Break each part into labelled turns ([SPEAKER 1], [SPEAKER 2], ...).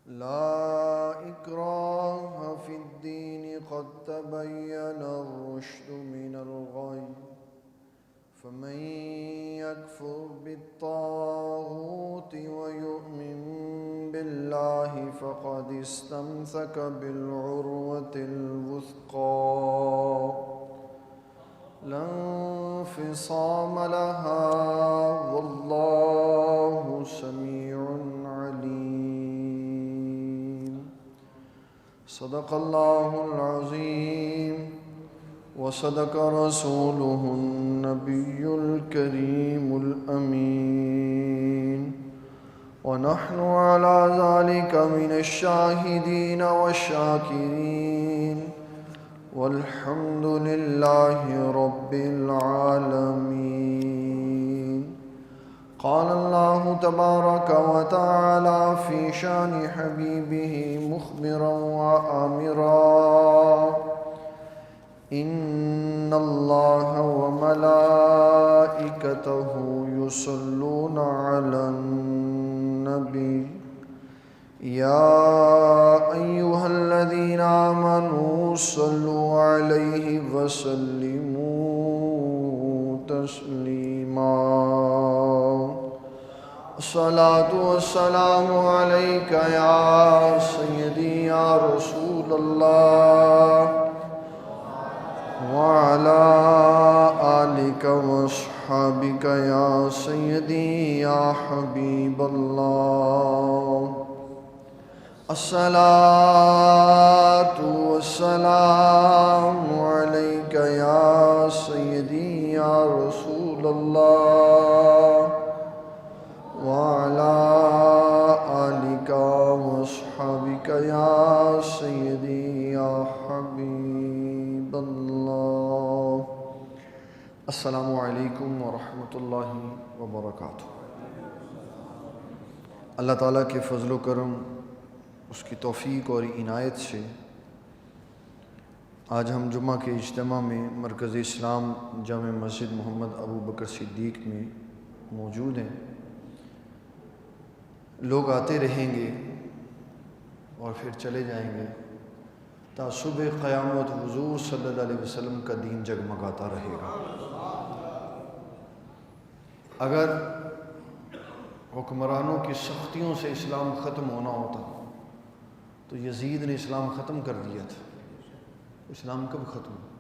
[SPEAKER 1] لا إكراه في الدين قد تبين الرشد من الغي فمن يكفر بالطاغوت ويؤمن بالله فقد استمسك بالعروة الوثقى لا انفصام لها والله سميع عليم. صدق الله العظيم وصدق رسوله النبي الكريم الأمين، ونحن على ذلك من الشاهدين والشاكرين، والحمد لله رب العالمين. قال الله تبارك وتعالى في شان حبيبه مخبرا وآمرا: إن الله وملائكته يصلون على النبي يا أيها الذين آمنوا صلوا عليه وسلموا تسليما. الصلاة والسلام عليك يا سيدي يا رسول الله وعلى آلك وأصحابك يا سيدي يا حبيب الله. الصلاة والسلام عليك يا سيدي يا رسول الله وعلى آلك وأصحابك يا سيدي يا حبيب الله. السلام علیکم ورحمۃ اللہ وبرکاتہ. اللہ تعالیٰ کے فضل و کرم، اس کی توفیق اور عنایت سے آج ہم جمعہ کے اجتماع میں مرکز اسلام جامع مسجد محمد ابو بکر صدیق میں موجود ہیں. لوگ آتے رہیں گے اور پھر چلے جائیں گے تا صبح قیامت حضور صلی اللہ علیہ وسلم کا دین جگمگاتا رہے گا. اگر حکمرانوں کی سختیوں سے اسلام ختم ہونا ہوتا تو یزید نے اسلام ختم کر دیا تھا. اسلام کب ختم ہوا؟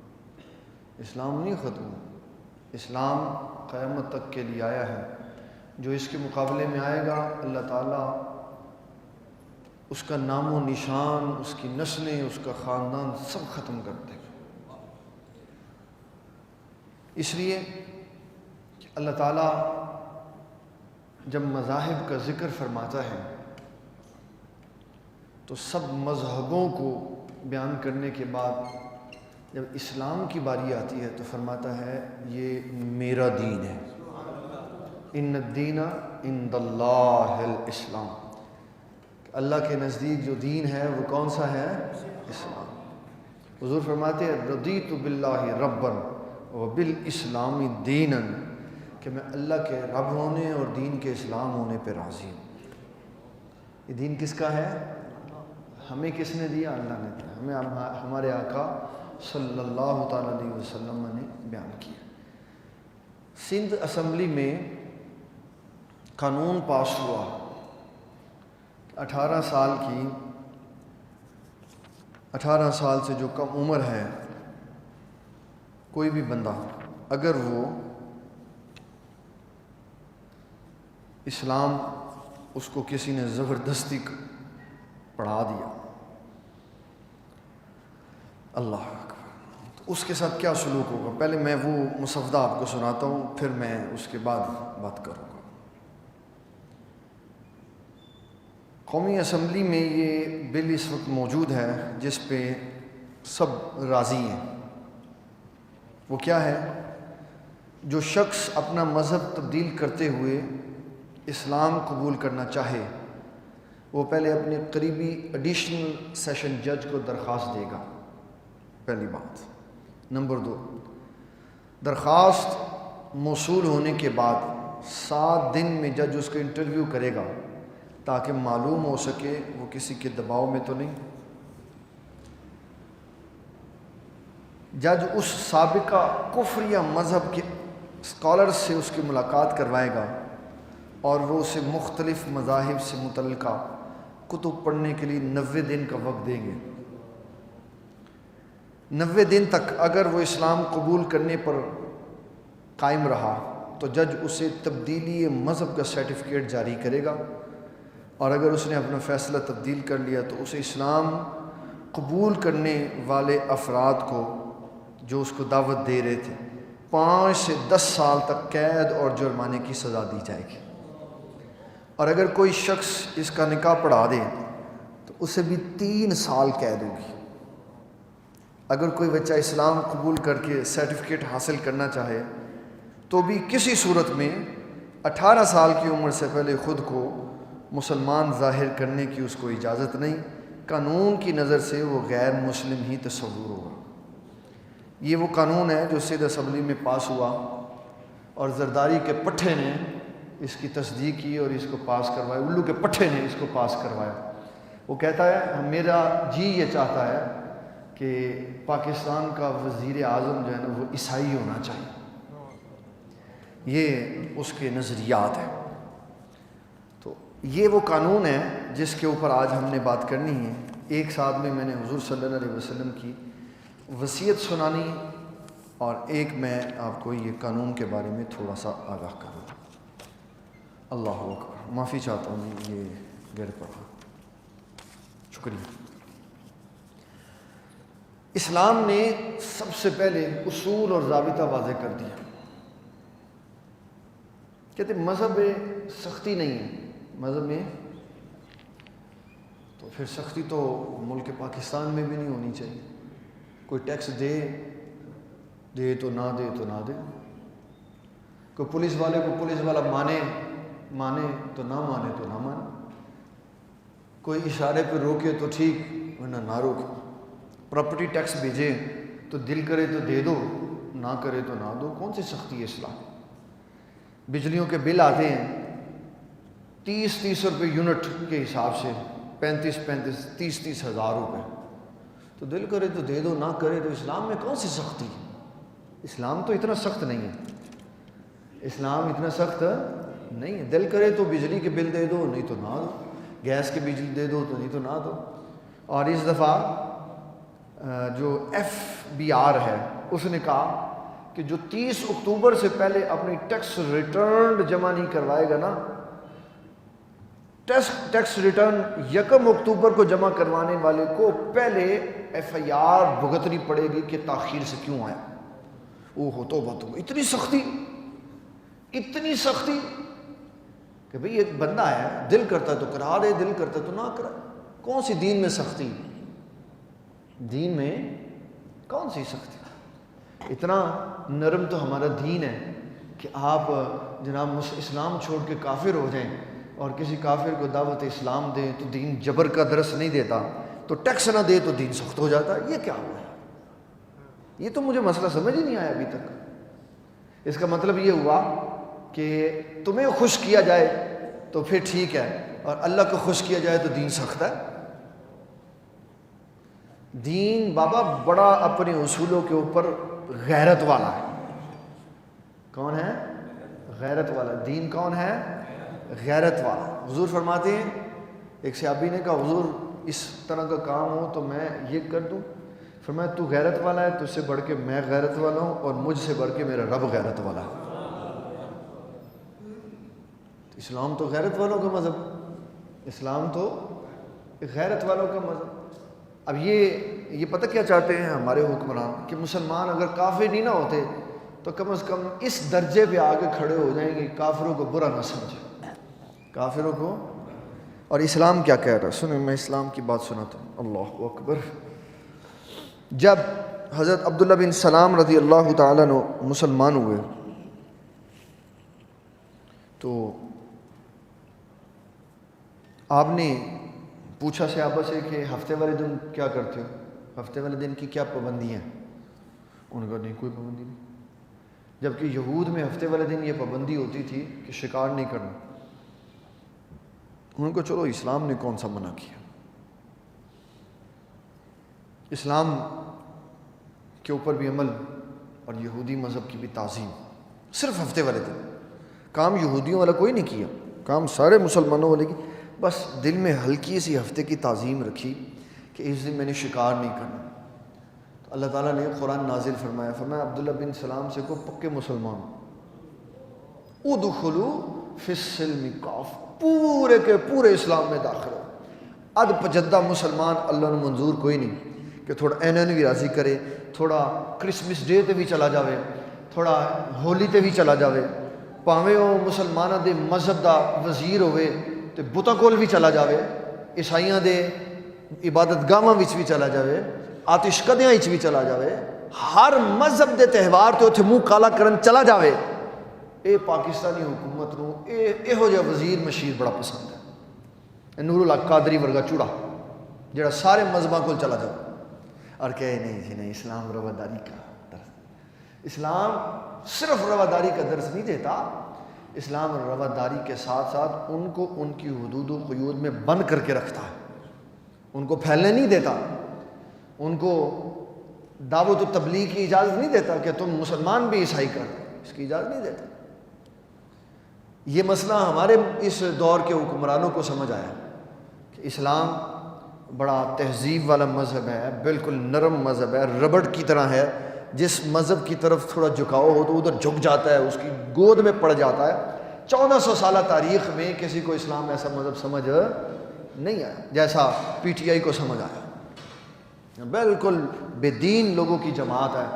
[SPEAKER 1] اسلام نہیں ختم ہوا. اسلام قیامت تک کے لیے آیا ہے. جو اس کے مقابلے میں آئے گا اللہ تعالیٰ اس کا نام و نشان، اس کی نسلیں، اس کا خاندان سب ختم کر دے گا. اس لیے کہ اللہ تعالیٰ جب مذاہب کا ذکر فرماتا ہے تو سب مذہبوں کو بیان کرنے کے بعد جب اسلام کی باری آتی ہے تو فرماتا ہے یہ میرا دین ہے. ان الدین عند اللہ الاسلام. اللہ کے نزدیک جو دین ہے وہ کون سا ہے؟ اسلام. حضور فرماتے ہیں رضیت باللہ ربا وبالاسلام دینا، کہ میں اللہ کے رب ہونے اور دین کے اسلام ہونے پہ راضی ہوں. یہ دین کس کا ہے؟ ہمیں کس نے دیا؟ اللہ نے دیا. ہمیں ہمارے آقا صلی اللہ تعالیٰ علیہ وسلم نے بیان کیا. سندھ اسمبلی میں قانون پاس ہوا 18 سال سے جو کم عمر ہے کوئی بھی بندہ اگر وہ اسلام اس کو کسی نے زبردستی پڑھا دیا، اللہ اکبر، تو اس کے ساتھ کیا سلوک ہوگا؟ پہلے میں وہ مسودہ آپ کو سناتا ہوں، پھر میں اس کے بعد بات کروں گا. قومی اسمبلی میں یہ بل اس وقت موجود ہے جس پہ سب راضی ہیں. وہ کیا ہے؟ جو شخص اپنا مذہب تبدیل کرتے ہوئے اسلام قبول کرنا چاہے وہ پہلے اپنے قریبی ایڈیشنل سیشن جج کو درخواست دے گا. پہلی بات. نمبر 2، درخواست موصول ہونے کے بعد 7 دن میں جج اس کا انٹرویو کرے گا تاکہ معلوم ہو سکے وہ کسی کے دباؤ میں تو نہیں۔ جج اس سابقہ کفر یا مذہب کے اسکالر سے اس کی ملاقات کروائے گا اور وہ اسے مختلف مذاہب سے متعلقہ کتب پڑھنے کے لیے 90 دن کا وقت دیں گے۔ 90 دن تک اگر وہ اسلام قبول کرنے پر قائم رہا تو جج اسے تبدیلی مذہب کا سرٹیفکیٹ جاری کرے گا، اور اگر اس نے اپنا فیصلہ تبدیل کر لیا تو اسے اسلام قبول کرنے والے افراد کو جو اس کو دعوت دے رہے تھے 5 سے 10 سال تک قید اور جرمانے کی سزا دی جائے گی، اور اگر کوئی شخص اس کا نکاح پڑھا دے تو اسے بھی 3 سال قید ہوگی۔ اگر کوئی بچہ اسلام قبول کر کے سرٹیفکیٹ حاصل کرنا چاہے تو بھی کسی صورت میں 18 سال کی عمر سے پہلے خود کو مسلمان ظاہر کرنے کی اس کو اجازت نہیں۔ قانون کی نظر سے وہ غیر مسلم ہی تصور ہوگا۔ یہ وہ قانون ہے جو سید اسمبلی میں پاس ہوا اور زرداری کے پٹھے نے اس کی تصدیق کی اور اس کو پاس کروایا، الو کے پٹھے نے اس کو پاس کروایا۔ وہ کہتا ہے میرا جی یہ چاہتا ہے کہ پاکستان کا وزیر اعظم جو ہے نا وہ عیسائی ہونا چاہیے۔ یہ اس کے نظریات ہیں۔ تو یہ وہ قانون ہے جس کے اوپر آج ہم نے بات کرنی ہے۔ ایک ساتھ میں نے حضور صلی اللہ علیہ وسلم کی وصیت سنانی اور ایک میں آپ کو یہ قانون کے بارے میں تھوڑا سا آگاہ کروں۔ اللہ اکبر، معافی چاہتا ہوں یہ گر پڑا، شکریہ۔ اسلام نے سب سے پہلے اصول اور ضابطہ واضح کر دیا۔ کہتے مذہب میں سختی نہیں ہے، مذہب میں تو پھر سختی تو ملک پاکستان میں بھی نہیں ہونی چاہیے۔ کوئی ٹیکس دے تو نہ دے تو نہ دے، کوئی پولیس والے کو پولیس والا مانے تو نہ مانے تو نہ مانے، کوئی اشارے پہ روکے تو ٹھیک ورنہ نہ روکے، پراپرٹی ٹیکس بھیجے تو دل کرے تو دے دو نہ کرے تو نہ دو۔ کون سی سختی ہے اسلام؟ بجلیوں کے بل آتے ہیں 30 روپے یونٹ کے حساب سے، 30 ہزار روپے، تو دل کرے تو دے دو نہ کرے تو اسلام میں کون سی سختی ہے؟ اسلام تو اتنا سخت نہیں ہے، اسلام اتنا سخت نہیں ہے۔ دل کرے تو بجلی کے بل دے دو نہیں تو نہ دو، گیس کے بجلی دے دو تو نہیں تو نہ دو۔ اور اس دفعہ جو FBR ہے اس نے کہا کہ جو 30 اکتوبر سے پہلے اپنی ٹیکس ریٹرن جمع نہیں کروائے گا نا، ٹیکس ریٹرن 1 اکتوبر کو جمع کروانے والے کو پہلے FIR بھگتنی پڑے گی کہ تاخیر سے کیوں آیا۔ توبہ اتنی سختی کہ بھئی ایک بندہ ہے، دل کرتا تو کرا دے، دل کرتا تو نہ کرا۔ کون سی دین میں سختی؟ دین میں کون سی سختی؟ اتنا نرم تو ہمارا دین ہے کہ آپ جناب اسلام چھوڑ کے کافر ہو جائیں اور کسی کافر کو دعوت اسلام دیں تو دین جبر کا درس نہیں دیتا، تو ٹیکس نہ دے تو دین سخت ہو جاتا ہے۔ یہ کیا ہوا ہے؟ یہ تو مجھے مسئلہ سمجھ ہی نہیں آیا ابھی تک۔ اس کا مطلب یہ ہوا کہ تمہیں خوش کیا جائے تو پھر ٹھیک ہے، اور اللہ کو خوش کیا جائے تو دین سخت ہے۔ دین بابا بڑا اپنے اصولوں کے اوپر غیرت والا ہے۔ کون ہے؟ غیرت والا۔ دین کون ہے؟ غیرت والا۔ حضور فرماتے ہیں، ایک صحابی نے کہا حضور اس طرح کا کام ہو تو میں یہ کر دوں؟ فرمایا تو غیرت والا ہے، تجھ سے بڑھ کے میں غیرت والا ہوں، اور مجھ سے بڑھ کے میرا رب غیرت والا ہے۔ اسلام تو غیرت والوں کا مذہب، اسلام تو غیرت والوں کا مذہب۔ اب یہ پتہ کیا چاہتے ہیں ہمارے حکمران کہ مسلمان اگر کافر نہیں نہ ہوتے تو کم از کم اس درجے پہ آگے کھڑے ہو جائیں گے، کافروں کو برا نہ سمجھیں، کافروں کو۔ اور اسلام کیا کہہ رہا ہے سنیں، میں اسلام کی بات سناتا ہوں۔ اللہ اکبر۔ جب حضرت عبداللہ بن سلام رضی اللہ تعالیٰ عنہ مسلمان ہوئے تو آپ نے پوچھا صحابہ سے کہ ہفتے والے دن کیا کرتے ہو، ہفتے والے دن کی کیا پابندیاں ہیں؟ انہوں نے کہا نہیں کوئی پابندی نہیں، جبکہ یہود میں ہفتے والے دن یہ پابندی ہوتی تھی کہ شکار نہیں کرنا۔ ان کو چلو اسلام نے کون سا منع کیا، اسلام کے اوپر بھی عمل اور یہودی مذہب کی بھی تعظیم، صرف ہفتے والے دن کام یہودیوں والا کوئی نہیں کیا، کام سارے مسلمانوں والے کی، بس دل میں ہلکی سی ہفتے کی تعظیم رکھی کہ اس دن میں نے شکار نہیں کرنا۔ تو اللہ تعالیٰ نے قرآن نازل فرمایا عبداللہ بن سلام سے کو پکے مسلمان ادخلوا فی السلم کافہ، پورے کے پورے اسلام میں داخل ہو۔ اد پجدہ مسلمان اللہ نے منظور کوئی نہیں کہ تھوڑا اینن بھی راضی کرے، تھوڑا کرسمس ڈے تے بھی چلا جاوے، تھوڑا ہولی تے بھی چلا جاوے، پاویں وہ مسلمانہ دے مذہب دا وزیر ہوئے تے بتاں کول بھی چلا جاوے، عیسائیاں دے عبادت گاہاں وچ بھی چلا جاوے، آتش کدیاں وچ بھی چلا جاوے، ہر مذہب دے تہوار تے اتھے منہ کالا کرن چلا جاوے۔ اے پاکستانی حکومت نو یہو جہا وزیر مشیر بڑا پسند ہے، نور الحق قادری ورگا چوڑا جڑا سارے مذہباں کول چلا جاوے اور کہے نہیں جی نہیں، اسلام رواداری کا درس، اسلام صرف رواداری کا درس نہیں دیتا، اسلام رواداری کے ساتھ ساتھ ان کو ان کی حدود و قیود میں بند کر کے رکھتا ہے، ان کو پھیلنے نہیں دیتا، ان کو دعوت و تبلیغ کی اجازت نہیں دیتا کہ تم مسلمان بھی عیسائی کر، اس کی اجازت نہیں دیتا۔ یہ مسئلہ ہمارے اس دور کے حکمرانوں کو سمجھ آیا کہ اسلام بڑا تہذیب والا مذہب ہے، بالکل نرم مذہب ہے، ربڑ کی طرح ہے، جس مذہب کی طرف تھوڑا جھکاؤ ہو تو ادھر جھک جاتا ہے، اس کی گود میں پڑ جاتا ہے۔ 1400 سالہ تاریخ میں کسی کو اسلام ایسا مذہب سمجھ نہیں آیا جیسا پی ٹی آئی کو سمجھ آیا، بالکل بے دین لوگوں کی جماعت ہے،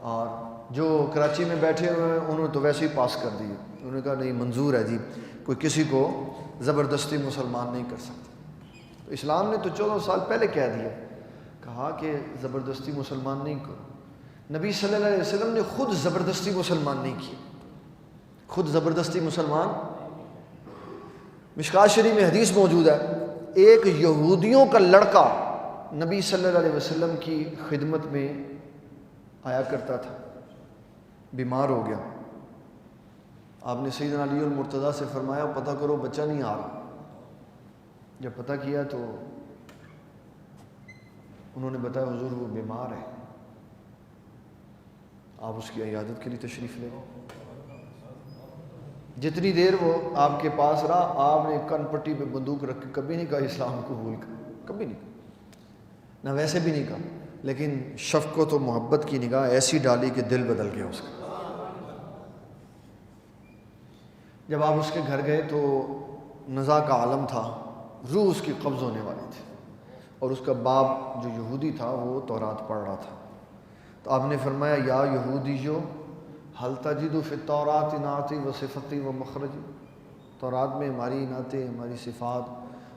[SPEAKER 1] اور جو کراچی میں بیٹھے ہوئے ہیں انہوں نے تو ویسے ہی پاس کر دی، انہوں نے کہا نہیں منظور ہے جی، کوئی کسی کو زبردستی مسلمان نہیں کر سکتا۔ تو اسلام نے تو 14 سال پہلے کہہ دیا، کہا کہ زبردستی مسلمان نہیں کرو۔ نبی صلی اللہ علیہ وسلم نے خود زبردستی مسلمان نہیں کیا، خود زبردستی مسلمان۔ مشکوٰۃ شریف میں حدیث موجود ہے، ایک یہودیوں کا لڑکا نبی صلی اللہ علیہ وسلم کی خدمت میں آیا کرتا تھا، بیمار ہو گیا، آپ نے سیدنا علی المرتضیٰ سے فرمایا پتہ کرو بچہ نہیں آ رہا۔ جب پتہ کیا تو انہوں نے بتایا حضور وہ بیمار ہے، آپ اس کی عیادت کے لیے تشریف لے گئے۔ جتنی دیر وہ آپ کے پاس رہا، آپ نے کن پٹی پہ بندوق رکھ کے کبھی نہیں کہا اسلام قبول کر، کبھی نہیں کہا، نہ ویسے بھی نہیں کہا، لیکن شفقت و محبت کی نگاہ ایسی ڈالی کہ دل بدل گیا اس کا۔ جب آپ اس کے گھر گئے تو نزاع کا عالم تھا، روح اس کی قبض ہونے والی تھی، اور اس کا باپ جو یہودی تھا وہ تورات پڑھ رہا تھا۔ تو آپ نے فرمایا یا یہودیو حل تجد فی التوراۃ نعتی و صفتی و مخرجی، تورات میں ہماری نعتیں، ہماری صفات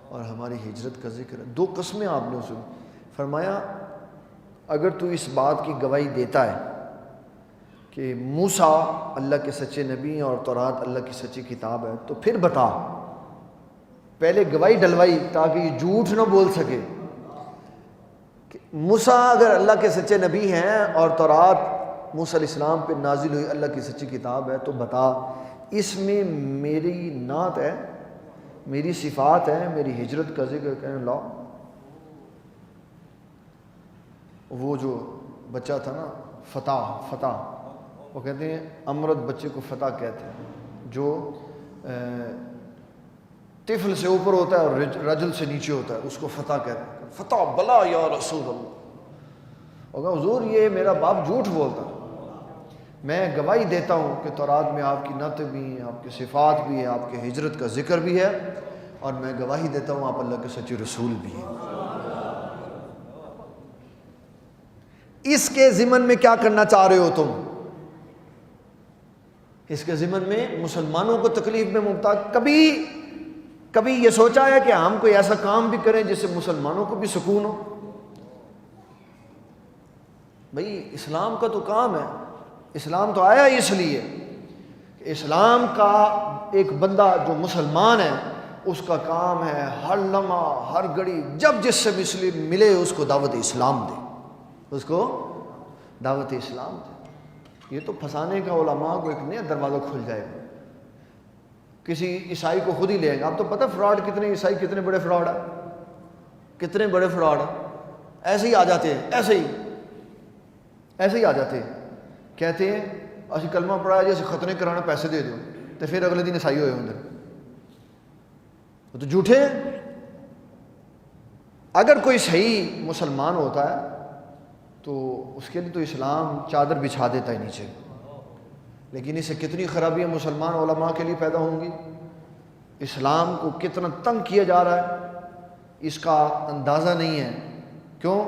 [SPEAKER 1] اور ہماری ہجرت کا ذکر ہے۔ 2 قسمیں آپ نے اسے فرمایا اگر تو اس بات کی گواہی دیتا ہے کہ موسیٰ اللہ کے سچے نبی ہیں اور تورات اللہ کی سچی کتاب ہے تو پھر بتا، پہلے گواہی ڈلوائی تاکہ یہ جھوٹ نہ بول سکے کہ موسیٰ اگر اللہ کے سچے نبی ہیں اور تورات موسیٰ علیہ السلام پہ نازل ہوئی اللہ کی سچی کتاب ہے تو بتا اس میں میری نعت ہے، میری صفات ہے، میری ہجرت کا ذکر کہنے لاؤ۔ وہ جو بچہ تھا نا فتح، وہ کہتے ہیں امرد بچے کو فتح کہتے ہیں، جو طفل سے اوپر ہوتا ہے اور رجل سے نیچے ہوتا ہے، اس کو فتح کہتے ہیں۔ فتح بلا یا رسول اللہ، وہ کہا حضور یہ میرا باپ جھوٹ بولتا، میں گواہی دیتا ہوں کہ تورات میں آپ کی نعت بھی ہیں، آپ کی صفات بھی ہیں، آپ کی ہجرت کا ذکر بھی ہے، اور میں گواہی دیتا ہوں آپ اللہ کے سچے رسول بھی ہیں۔ اس کے ضمن میں کیا کرنا چاہ رہے ہو تم؟ اس کے ضمن میں مسلمانوں کو تکلیف میں مبتلا، کبھی یہ سوچا ہے کہ ہم کوئی ایسا کام بھی کریں جس سے مسلمانوں کو بھی سکون ہو؟ بھئی اسلام کا تو کام ہے، اسلام تو آیا اس لیے کہ اسلام کا ایک بندہ جو مسلمان ہے اس کا کام ہے ہر لمحہ ہر گھڑی جب جس سے مسلم ملے اس کو دعوت اسلام دے، اس کو دعوت اسلام دے۔ یہ تو پھنسانے کا علماء کو ایک نیا دروازہ کھل جائے گا کسی عیسائی کو خود ہی لے آئیں گے. آپ تو پتہ فراڈ کتنے عیسائی کتنے بڑے فراڈ ہیں, کتنے بڑے فراڈ ہیں. ایسے ہی آ جاتے ہیں, ایسے ہی آ جاتے ہیں, کہتے ہیں اسی کلمہ پڑھا جیسے ختنے کرانا پیسے دے دو, تو پھر اگلے دن عیسائی ہوئے ہوں. وہ تو جھوٹے ہیں. اگر کوئی صحیح مسلمان ہوتا ہے تو اس کے لیے تو اسلام چادر بچھا دیتا ہے نیچے. لیکن اسے کتنی خرابیاں مسلمان علماء کے لیے پیدا ہوں گی. اسلام کو کتنا تنگ کیا جا رہا ہے اس کا اندازہ نہیں ہے. کیوں؟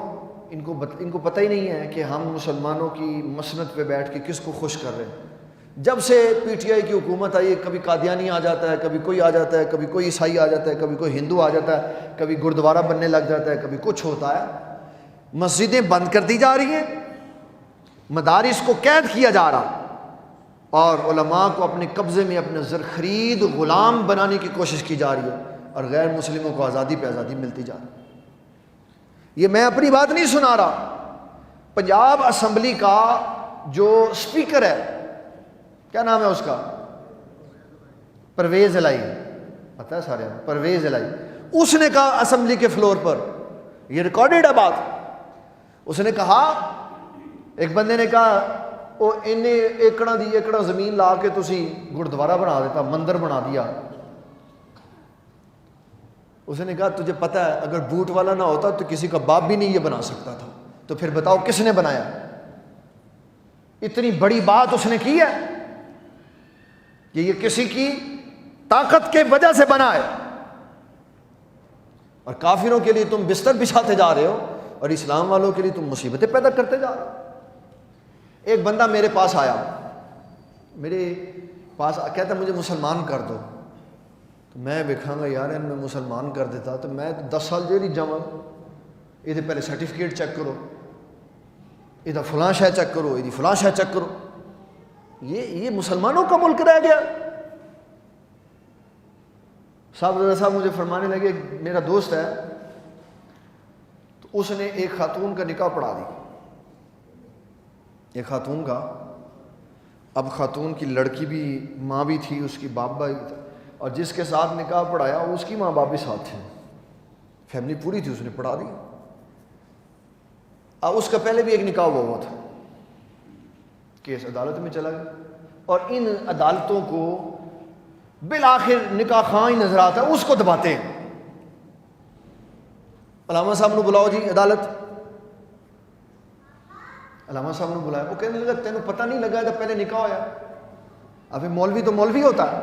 [SPEAKER 1] ان کو پتہ ہی نہیں ہے کہ ہم مسلمانوں کی مسند پہ بیٹھ کے کس کو خوش کر رہے ہیں. جب سے پی ٹی آئی کی حکومت آئی, کبھی قادیانی آ جاتا ہے, کبھی کوئی آ جاتا ہے, کبھی کوئی عیسائی آ جاتا ہے, کبھی کوئی ہندو آ جاتا ہے, کبھی گردوارہ بننے لگ جاتا ہے, کبھی کچھ ہوتا ہے. مسجدیں بند کر دی جا رہی ہیں, مدارس کو قید کیا جا رہا, اور علماء کو اپنے قبضے میں اپنے زرخرید غلام بنانے کی کوشش کی جا رہی ہے, اور غیر مسلموں کو آزادی پہ آزادی ملتی جا رہی ہے. یہ میں اپنی بات نہیں سنا رہا. پنجاب اسمبلی کا جو اسپیکر ہے, کیا نام ہے اس کا, پرویز الہی, پتہ ہے سارے, پرویز الہی, اس نے کہا اسمبلی کے فلور پر, یہ ریکارڈڈ ہے بات, اس نے کہا, ایک بندے نے کہا وہ ایکڑا زمین لا کے تسی گردوارہ بنا دیتا, مندر بنا دیا. اس نے کہا تجھے پتہ ہے اگر بوٹ والا نہ ہوتا تو کسی کا باپ بھی نہیں یہ بنا سکتا تھا. تو پھر بتاؤ کس نے بنایا؟ اتنی بڑی بات اس نے کی ہے کہ یہ کسی کی طاقت کے وجہ سے بنا ہے, اور کافروں کے لیے تم بستر بچھاتے جا رہے ہو, اور اسلام والوں کے لیے تم مصیبتیں پیدا کرتے جا رہے ہو. ایک بندہ میرے پاس آیا, کہتا مجھے مسلمان کر دو. تو میں دیکھاں گا یار میں مسلمان کر دیتا تو میں 10 سال جیل ہی جاواں. یہ پہلے سرٹیفکیٹ چیک کرو, یہ فلاں شے چیک کرو, یہ فلاں شے چیک کرو. یہ مسلمانوں کا ملک رہ گیا. صاحب مجھے فرمانے لگے, میرا دوست ہے تو اس نے ایک خاتون کا نکاح پڑھا دی, ایک خاتون کا. اب خاتون کی لڑکی بھی ماں بھی تھی, اس کی باپ بھی تھا, اور جس کے ساتھ نکاح پڑھایا اس کی ماں باپ بھی ساتھ تھے, فیملی پوری تھی, اس نے پڑھا دی. اب اس کا پہلے بھی ایک نکاح ہوا تھا, کیس عدالت میں چلا گیا, اور ان عدالتوں کو بالآخر نکاح خواہ ہی نظر آتا ہے, اس کو دباتے ہیں. علامہ صاحب نے بلاؤ جی عدالت. علامہ صاحب نے بلایا, وہ کہنے لگا تینوں پتہ نہیں لگا جب پہلے نکاح ہوا. ابھی مولوی تو مولوی ہوتا ہے.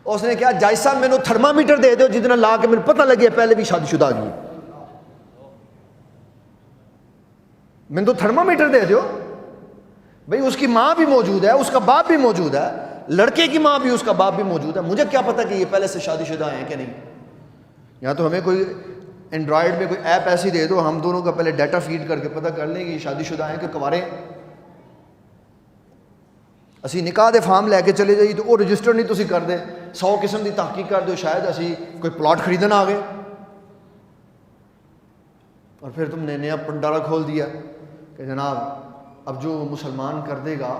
[SPEAKER 1] اور اس نے کہا جج صاحب مینوں تھرمامیٹر دے دو جتنا لا کے میرے پتہ لگے پہلے بھی شادی شدہ آدمی. میں تو تھرمامیٹر دے دو بھئی, اس کی ماں بھی موجود ہے, اس کا باپ بھی موجود ہے, لڑکے کی ماں بھی اس کا باپ بھی موجود ہے. مجھے کیا پتہ کہ یہ پہلے سے شادی شدہ ہیں کہ نہیں. یا تو ہمیں کوئی اینڈرائڈ میں کوئی ایپ ایسی دے دو, ہم دونوں کا پہلے ڈیٹا فیڈ کر کے پتہ کر لیں کہ یہ شادی شدہ ہیں کہ کنوارے. اسی نکاح دے فارم لے کے چلے جائیے تو وہ رجسٹر نہیں تسی کر دے, 100 قسم دی تحقیق کر دو, شاید اسی کوئی پلاٹ خریدن آ گئے, اور پھر تم نے نیا پنڈارا کھول دیا کہ جناب اب جو مسلمان کر دے گا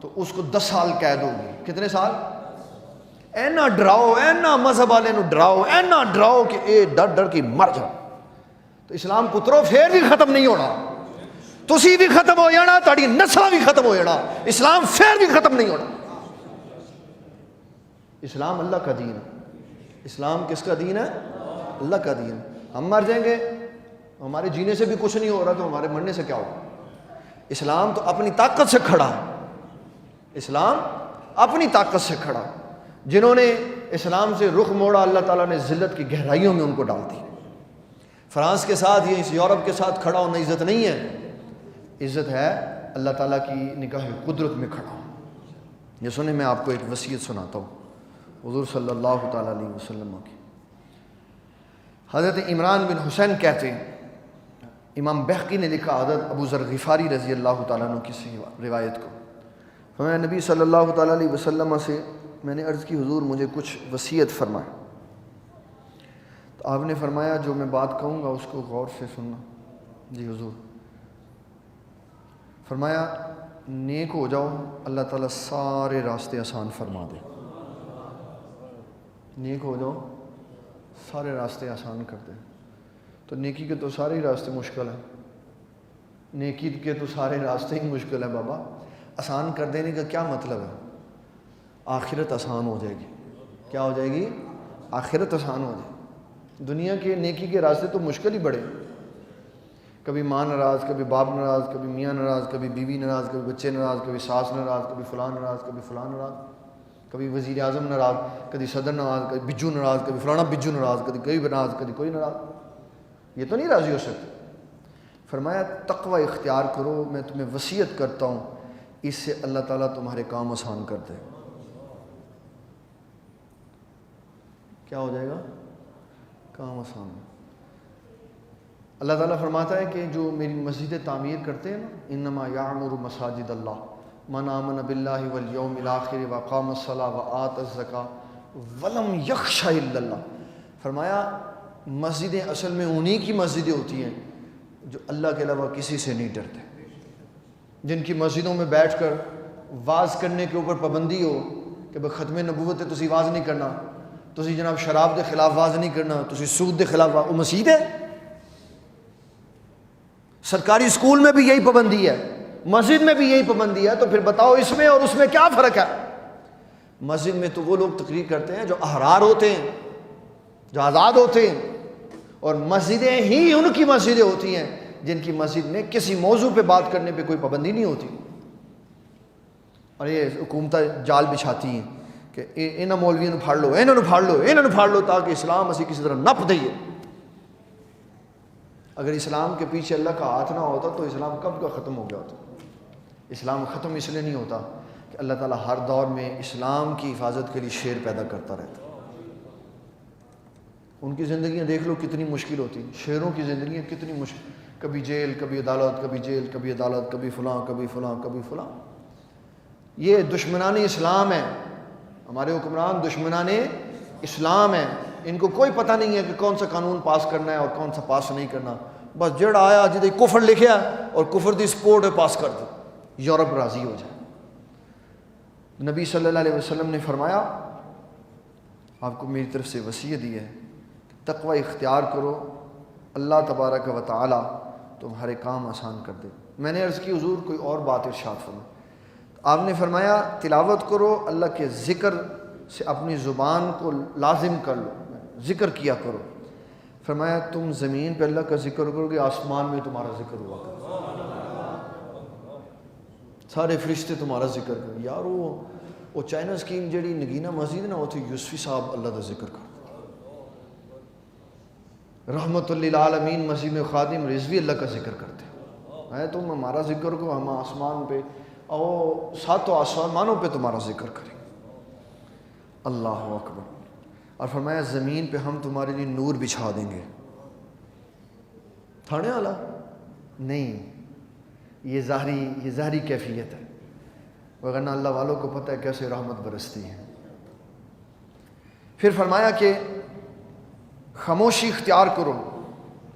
[SPEAKER 1] تو اس کو 10 سال قید ہوگی. کتنے سال؟ اینا ڈراؤ, اینا مذہب والے نو ڈراؤ, اینا ڈراؤ کہ اے ڈر ڈر کے مر جاؤ. تو اسلام پترو پھر بھی ختم نہیں ہونا, تسی بھی ختم ہو جانا, تہاڈی نسل بھی ختم ہو جانا, اسلام پھر بھی ختم نہیں ہونا. اسلام اللہ کا دین ہے. اسلام کس کا دین ہے؟ اللہ کا دین. ہم مر جائیں گے, ہمارے جینے سے بھی کچھ نہیں ہو رہا تو ہمارے مرنے سے کیا ہوگا. اسلام تو اپنی طاقت سے کھڑا ہے, اسلام اپنی طاقت سے کھڑا. جنہوں نے اسلام سے رخ موڑا اللہ تعالیٰ نے ذلت کی گہرائیوں میں ان کو ڈال دی. فرانس کے ساتھ یا اس یورپ کے ساتھ کھڑا ہونا عزت نہیں ہے, عزت ہے اللہ تعالیٰ کی نگاہ قدرت میں کھڑا ہوں. یہ سنیں میں آپ کو ایک وصیت سناتا ہوں حضور صلی اللہ تعالیٰ علیہ وسلم کی. حضرت عمران بن حسین کہتے ہیں, امام بہقی نے لکھا حضرت ابو ذر غفاری رضی اللہ تعالیٰ عنہ کی روایت کو, فرمایا نبی صلی اللہ تعالیٰ علیہ وسلم سے میں نے عرض کی حضور مجھے کچھ وصیت فرمائے. تو آپ نے فرمایا جو میں بات کہوں گا اس کو غور سے سننا. جی حضور. فرمایا نیک ہو جاؤ, اللہ تعالیٰ سارے راستے آسان فرما دے. نیک ہو جاؤ سارے راستے آسان کر دیں. تو نیکی کے تو سارے ہی راستے مشکل ہیں. نیکی کے تو سارے راستے ہی مشکل ہیں بابا. آسان کر دینے کا کیا مطلب ہے؟ آخرت آسان ہو جائے گی. کیا ہو جائے گی؟ آخرت آسان ہو جائے گی. دنیا کے نیکی کے راستے تو مشکل ہی بڑے. کبھی ماں ناراض، کبھی باپ ناراض، کبھی میاں ناراض، کبھی بیوی ناراض، کبھی بچے ناراض، کبھی ساس ناراض، کبھی فلاں ناراض، کبھی فلاں ناراض، کبھی وزیر اعظم ناراض، کبھی صدر ناراض، کبھی بجو ناراض، کبھی فلانا بجو ناراض، کبھی کوئی ناراض، کبھی کوئی ناراض. یہ تو نہیں راضی ہو سکتے. فرمایا تقوی اختیار کرو، میں تمہیں وصیت کرتا ہوں، اس سے اللہ تعالیٰ تمہارے کام آسان کر دے. کیا ہو جائے گا؟ کام آسان. اللہ تعالیٰ فرماتا ہے کہ جو میری مسجد تعمیر کرتے ہیں نا، انما یعمر مساجد اللہ من آمن باللہ والیوم الاخر واقام الصلاۃ وآت الزکاۃ ولم یخش الا اللہ. فرمایا مسجدیں اصل میں انہی کی مسجدیں ہوتی ہیں جو اللہ کے علاوہ کسی سے نہیں ڈرتے، جن کی مسجدوں میں بیٹھ کر واز کرنے کے اوپر پابندی ہو کہ بھئی ختم نبوت ہے تسی واز نہیں کرنا، تسی جناب شراب دے خلاف واز نہیں کرنا، تسی سود دے خلاف واز. وہ مسجد ہے؟ سرکاری اسکول میں بھی یہی پابندی ہے، مسجد میں بھی یہی پابندی ہے. تو پھر بتاؤ اس میں اور اس میں کیا فرق ہے؟ مسجد میں تو وہ لوگ تقریر کرتے ہیں جو احرار ہوتے ہیں، جو آزاد ہوتے ہیں، اور مسجدیں ہی ان کی مسجدیں ہوتی ہیں جن کی مسجد میں کسی موضوع پہ بات کرنے پہ کوئی پابندی نہیں ہوتی. اور یہ حکومتیں جال بچھاتی ہیں کہ انہاں مولویوں پھاڑ لو، انہوں پھاڑ لو، انہوں پھاڑ لو، تاکہ اسلام اسی کسی طرح نپ دئیے. اگر اسلام کے پیچھے اللہ کا ہاتھ نہ ہوتا تو اسلام کب کا ختم ہو گیا ہوتا. اسلام ختم اس لیے نہیں ہوتا کہ اللہ تعالیٰ ہر دور میں اسلام کی حفاظت کے لیے شیر پیدا کرتا رہتا. ان کی زندگیاں دیکھ لو کتنی مشکل ہوتی، شیروں کی زندگیاں کتنی مشکل، کبھی جیل، کبھی عدالت، کبھی جیل، کبھی عدالت، کبھی فلاں، کبھی فلاں، کبھی فلاں. یہ دشمنان اسلام ہیں، ہمارے حکمران دشمنان اسلام ہیں. ان کو کوئی پتہ نہیں ہے کہ کون سا قانون پاس کرنا ہے اور کون سا پاس نہیں کرنا. بس جڑا آیا جدے کفر لکھیا اور کفر دی سپورٹ پاس کر دو، یورپ راضی ہو جائے. نبی صلی اللہ علیہ وسلم نے فرمایا آپ کو میری طرف سے وصیت دی ہے، تقوی اختیار کرو، اللہ تبارک و تعالی تمہارے کام آسان کر دے. میں نے عرض کی حضور کوئی اور بات ارشاد فرمائے. آپ نے فرمایا تلاوت کرو، اللہ کے ذکر سے اپنی زبان کو لازم کر لو، ذکر کیا کرو. فرمایا تم زمین پہ اللہ کا ذکر کرو گے، آسمان میں تمہارا ذکر ہوا کرو، سارے فرشتے تمہارا ذکر کرو. یار وہ چائنا سکیم جڑی نگینہ مسجد نا، اتنے یوسفی صاحب اللہ کا ذکر کرو. رحمت للعالمین مسجد میں خادم رضوی اللہ کا ذکر کرتے ہیں. تم ہمارا ذکر کرو، ہم آسمان پہ او ساتوں آسمانوں پہ تمہارا ذکر کریں. اللہ اکبر. اور فرمایا زمین پہ ہم تمہارے لیے نور بچھا دیں گے. تھانے والا نہیں، یہ ظاہری کیفیت ہے، وگرنہ اللہ والوں کو پتہ ہے کیسے رحمت برستی ہے. پھر فرمایا کہ خاموشی اختیار کرو،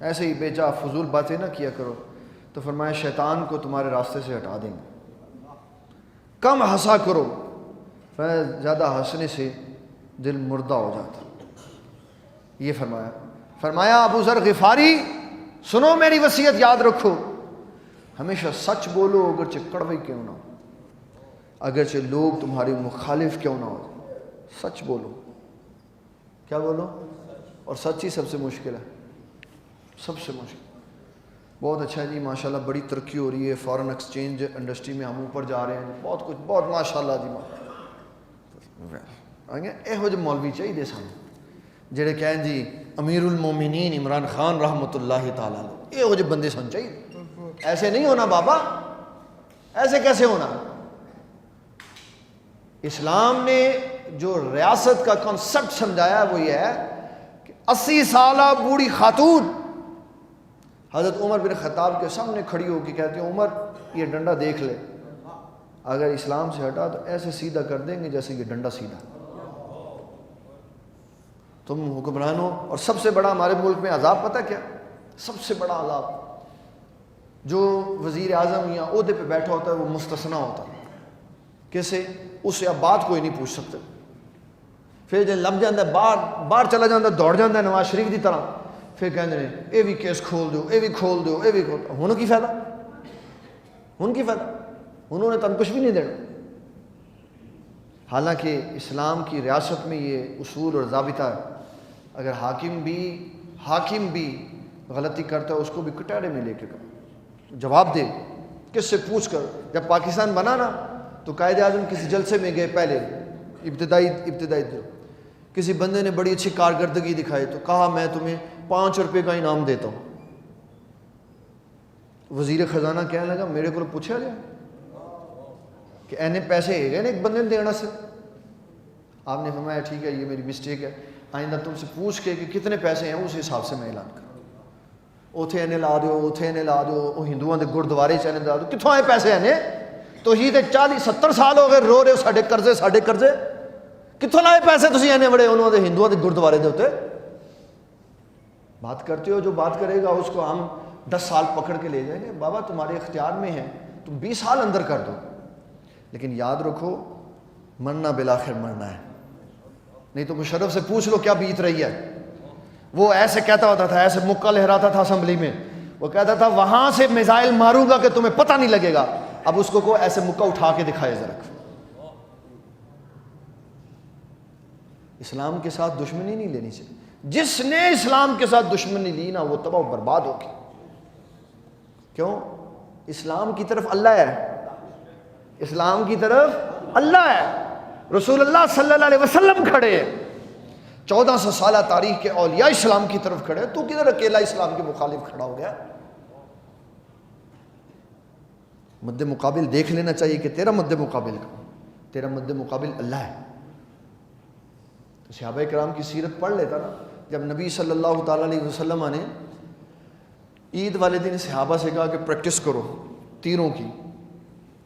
[SPEAKER 1] ایسے ہی بے جا فضول باتیں نہ کیا کرو. تو فرمایا شیطان کو تمہارے راستے سے ہٹا دیں گے. کم ہنسا کرو، زیادہ ہنسنے سے دل مردہ ہو جاتا. یہ فرمایا ابو ذر غفاری سنو میری وصیت یاد رکھو، ہمیشہ سچ بولو اگرچہ کڑوی کیوں نہ ہو، اگرچہ لوگ تمہارے مخالف کیوں نہ ہو، سچ بولو. کیا بولو؟ اور سچ ہی سب سے مشکل ہے، سب سے مشکل. بہت اچھا ہے جی ماشاءاللہ، بڑی ترقی ہو رہی ہے، فارن ایکسچینج انڈسٹری میں ہم اوپر جا رہے ہیں، بہت کچھ، بہت ماشاءاللہ جی. یہو جے مولوی چاہیے سن جڑے کہیں جی امیر المومنین عمران خان رحمۃ اللہ تعالیٰ علیہ، یہو جے بندے سن چاہیے. ایسے نہیں ہونا بابا، ایسے کیسے ہونا؟ اسلام نے جو ریاست کا کانسیپٹ سمجھایا ہے وہ یہ ہے کہ 80 سالہ بوڑھی خاتون حضرت عمر بن خطاب کے سامنے کھڑی ہو کے کہتی ہیں عمر یہ ڈنڈا دیکھ لے، اگر اسلام سے ہٹا تو ایسے سیدھا کر دیں گے جیسے یہ ڈنڈا سیدھا. تم حکمران ہو. اور سب سے بڑا ہمارے ملک میں عذاب پتہ کیا؟ سب سے بڑا عذاب، جو وزیر اعظم یا عہدے پہ بیٹھا ہوتا ہے وہ مستثنیٰ ہوتا ہے. کیسے؟ اس سے آپ بات کوئی نہیں پوچھ سکتے. پھر جب لب جاتا ہے باہر چلا جاتا دوڑ جاتا ہے نواز شریف کی طرح، پھر کہتے ہیں یہ بھی کیس کھول دو، یہ بھی کھول دو، یہ بھی کھول دو. ہن کی فائدہ؟ ہن کی فائدہ؟ انہوں نے تن کچھ بھی نہیں دینا. حالانکہ اسلام کی ریاست میں یہ اصول اور ضابطہ ہے. اگر حاکم بھی غلطی کرتا ہے اس کو بھی کٹہرے میں لے کے جواب دے. کس سے پوچھ کر. جب پاکستان بنا نا تو قائد اعظم کسی جلسے میں گئے، پہلے ابتدائی کسی بندے نے بڑی اچھی کارکردگی دکھائی تو کہا میں تمہیں 5 روپے کا انعام دیتا ہوں. وزیر خزانہ کہنے لگا میرے کو پوچھا گیا کہ اینے پیسے ہے گئے نا ایک بندے نے دینا سے. آپ نے فرمایا ٹھیک ہے یہ میری مسٹیک ہے، آئندہ تم سے پوچھ کے کہ کتنے پیسے ہیں اس حساب سے میں اعلان کروں. اوتھے اینے لا دیو، اوتھے اینے لا دیو، وہ ہندوؤں دے گردوارے چ اینے لا دیو. کتوں آئے پیسے اینے؟ تو ہی تے 40-70 سال ہو گئے رو رہے ہو ساڈے قرضے. کتوں لائے پیسے تسی اینے بڑے انہوں دے ہندوؤں دے گردوارے دے ہوتے؟ بات کرتے ہو، جو بات کرے گا اس کو ہم 10 سال پکڑ کے لے جائیں گے. بابا تمہارے اختیار میں ہے، تم 20 سال اندر کر دو، لیکن یاد رکھو مرنا بالآخر مرنا ہے. نہیں تو مشرف سے پوچھ لو کیا بیت رہی ہے. وہ ایسے کہتا ہوتا تھا، ایسے مکہ لہراتا تھا اسمبلی میں، وہ کہتا تھا وہاں سے میزائل ماروں گا کہ تمہیں پتہ نہیں لگے گا. اب اس کو ایسے مکہ اٹھا کے دکھائے ذرا. اسلام کے ساتھ دشمنی نہیں لینی چاہیے. جس نے اسلام کے ساتھ دشمنی لی نا وہ تباہ و برباد ہوگی. کیوں؟ اسلام کی طرف اللہ ہے، اسلام کی طرف اللہ ہے، رسول اللہ صلی اللہ علیہ وسلم کھڑے ہیں، 1400 سالہ تاریخ کے اولیاء اسلام کی طرف کھڑے. تو کدھر اکیلا اسلام کے مخالف کھڑا ہو گیا؟ مد مقابل دیکھ لینا چاہیے کہ تیرا مد مقابل کا، تیرا مد مقابل اللہ ہے. تو صحابہ کرام کی سیرت پڑھ لیتا نا. جب نبی صلی اللہ تعالیٰ علیہ وسلم نے عید والے دن صحابہ سے کہا کہ پریکٹس کرو تیروں کی،